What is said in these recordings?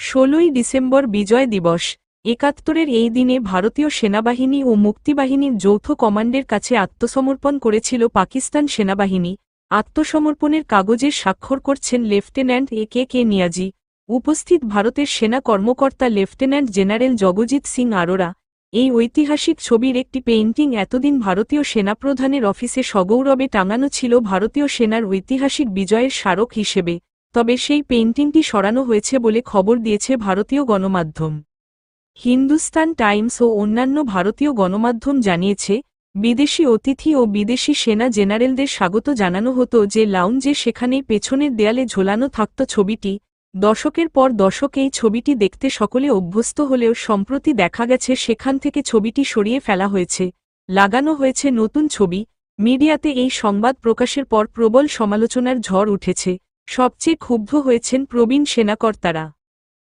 16ই December বিজয় দিবস। ৭১-এর এই দিনে ভারতীয় সেনাবাহিনী ও মুক্তিবাহিনীর যৌথ কমান্ডের কাছে আত্মসমর্পণ করেছিল পাকিস্তান সেনাবাহিনী। আত্মসমর্পণের কাগজে স্বাক্ষর করছেন লেফটেন্যান্ট এ.কে.কে. নিয়াজি। উপস্থিত ভারতের সেনা কর্মকর্তা লেফটেন্যান্ট জেনারেল জগজিৎ সিং আরোরা। এই ঐতিহাসিক ছবির একটি পেইন্টিং এতদিন ভারতীয় সেনাপ্রধানের অফিসে সগৌরবে টাঙানো ছিল ভারতীয় সেনার ঐতিহাসিক বিজয়ের স্মারক হিসেবে, তবে সেই পেইন্টিংটি সরানো হয়েছে বলে খবর দিয়েছে ভারতীয় গণমাধ্যম। হিন্দুস্তান টাইমস ও অন্যান্য ভারতীয় গণমাধ্যম জানিয়েছে, বিদেশি অতিথি ও বিদেশি সেনা জেনারেলদের স্বাগত জানানো হতো যে লাউঞ্জে, সেখানেই পেছনের দেয়ালে ঝোলানো থাকত ছবিটি। দশকের পর দশক এই ছবিটি দেখতে সকলে অভ্যস্ত হলেও সম্প্রতি দেখা গেছে সেখান থেকে ছবিটি সরিয়ে ফেলা হয়েছে, লাগানো হয়েছে নতুন ছবি। মিডিয়াতে এই সংবাদ প্রকাশের পর প্রবল সমালোচনার ঝড় উঠেছে। সবচেয়ে ক্ষুব্ধ হয়েছেন প্রবীণ সেনাকর্তারা।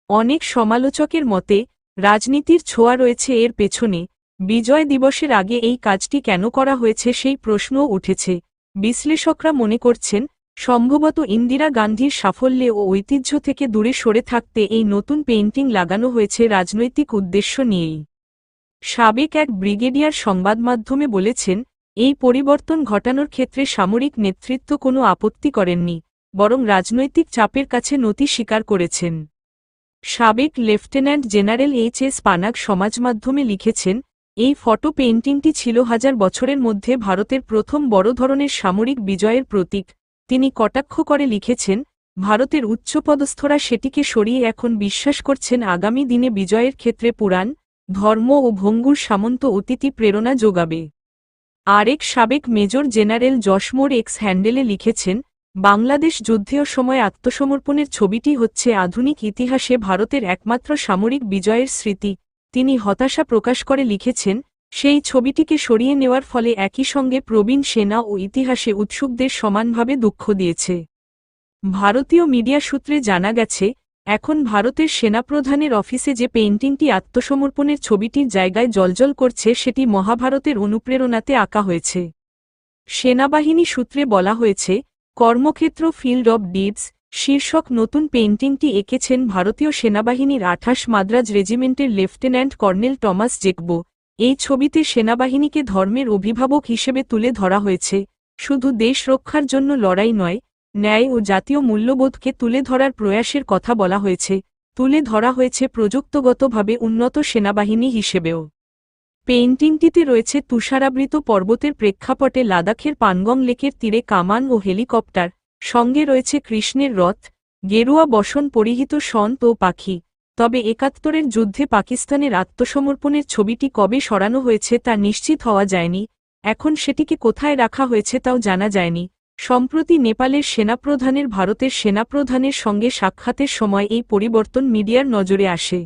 অনেক সমালোচকের মতে, রাজনীতির ছোঁয়া রয়েছে এর পেছনে। বিজয় দিবসের আগে এই কাজটি কেন করা হয়েছে সেই প্রশ্নও উঠেছে। বিশ্লেষকরা মনে করছেন, সম্ভবত ইন্দিরা গান্ধীর সাফল্যে ও ঐতিহ্য থেকে দূরে সরে থাকতে এই নতুন পেইন্টিং লাগানো হয়েছে রাজনৈতিক উদ্দেশ্য নিয়েই। সাবেক এক ব্রিগেডিয়ার সংবাদমাধ্যমে বলেছেন, এই পরিবর্তন ঘটানোর ক্ষেত্রে সামরিক নেতৃত্ব কোনো আপত্তি করেননি, বরং রাজনৈতিক চাপের কাছে নতি স্বীকার করেছেন। সাবেক লেফটেন্যান্ট জেনারেল এইচ.এস. পানাগ সমাজমাধ্যমে লিখেছেন, এই ফটো পেইন্টিংটি ছিল হাজার বছরের মধ্যে ভারতের প্রথম বড় ধরনের সামরিক বিজয়ের প্রতীক। তিনি কটাক্ষ করে লিখেছেন, ভারতের উচ্চপদস্থরা সেটিকে সরিয়ে এখন বিশ্বাস করছেন আগামী দিনে বিজয়ের ক্ষেত্রে পুরাণ, ধর্ম ও ভঙ্গুর সামন্ত অতীতি প্রেরণা যোগাবে। আরেক সাবেক মেজর জেনারেল যশমোর এক্স হ্যান্ডেলে লিখেছেন, বাংলাদেশ যুদ্ধের সময় আত্মসমর্পণের ছবিটি হচ্ছে আধুনিক ইতিহাসে ভারতের একমাত্র সামরিক বিজয়ের স্মৃতি। তিনি হতাশা প্রকাশ করে লিখেছেন, সেই ছবিটিকে সরিয়ে নেওয়ার ফলে একই সঙ্গে প্রবীণ সেনা ও ইতিহাসে উৎসুকদের সমানভাবে দুঃখ দিয়েছে। ভারতীয় মিডিয়া সূত্রে জানা গেছে, এখন ভারতের সেনাপ্রধানের অফিসে যে পেইন্টিংটি আত্মসমর্পণের ছবিটির জায়গায় জ্বলজ্বল করছে সেটি মহাভারতের অনুপ্রেরণাতে আঁকা হয়েছে। সেনাবাহিনী সূত্রে বলা হয়েছে, কর্মক্ষেত্র ফিল্ড অব ডিডস শীর্ষক নতুন পেইন্টিংটি এঁকেছেন ভারতীয় সেনাবাহিনীর 28 মাদ্রাজ রেজিমেন্টের লেফটেন্যান্ট কর্নেল টমাস জেকবো। এই ছবিতে সেনাবাহিনীকে ধর্মের অভিভাবক হিসেবে তুলে ধরা হয়েছে। শুধু দেশ রক্ষার জন্য লড়াই নয়, ন্যায় ও জাতীয় মূল্যবোধকে তুলে ধরার প্রয়াসের কথা বলা হয়েছে। তুলে ধরা হয়েছে প্রযুক্তিগতভাবে উন্নত সেনাবাহিনী হিসেবেও। পেইন্টিংটিতে রয়েছে তুষারাবৃত পর্বতের প্রেক্ষাপটে লাদাখের পানগং লেকের তীরে কামান ও হেলিকপ্টার, সঙ্গে রয়েছে কৃষ্ণের রথ, গেরুয়া বসন পরিহিত সন্ত ও পাখি। তবে ৭১-এর যুদ্ধে পাকিস্তানের আত্মসমর্পণের ছবিটি কবে সরানো হয়েছে তা নিশ্চিত হওয়া যায়নি। এখন সেটিকে কোথায় রাখা হয়েছে তাও জানা যায়নি। সম্প্রতি নেপালের সেনাপ্রধানের ভারতের সেনাপ্রধানের সঙ্গে সাক্ষাতের সময় এই পরিবর্তন মিডিয়ার নজরে আসে।